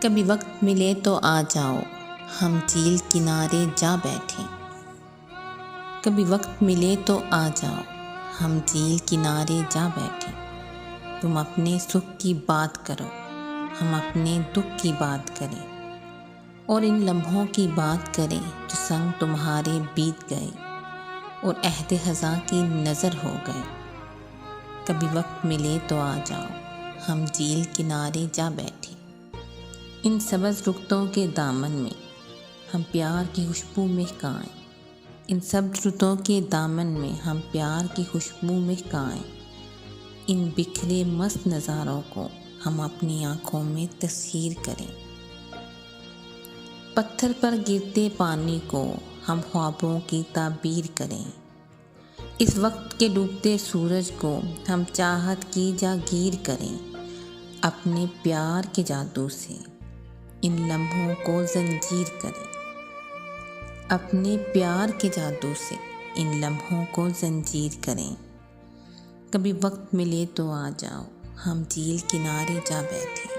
कभी वक्त मिले तो आ जाओ, हम झील किनारे जा बैठे। कभी वक्त मिले तो आ जाओ, हम झील किनारे जा बैठे। तुम अपने सुख की बात करो, हम अपने दुख की बात करें, और इन लम्हों की बात करें जो संग तुम्हारे बीत गए और अहद ख़ज़ा की नज़र हो गए। कभी वक्त मिले तो आ जाओ, हम झील किनारे जा बैठे। इन सब्ज़ रुखतों के दामन में हम प्यार की खुशबू महकाएं। इन सब्ज़ रुखतों के दामन में हम प्यार की खुशबू महकाएं। इन बिखरे मस्त नज़ारों को हम अपनी आँखों में तस्वीर करें। पत्थर पर गिरते पानी को हम ख्वाबों की ताबीर करें। इस वक्त के डूबते सूरज को हम चाहत की जागीर करें। अपने प्यार के जादू से इन लम्हों को जंजीर करें। अपने प्यार के जादू से इन लम्हों को जंजीर करें। कभी वक्त मिले तो आ जाओ, हम झील किनारे जा बैठे।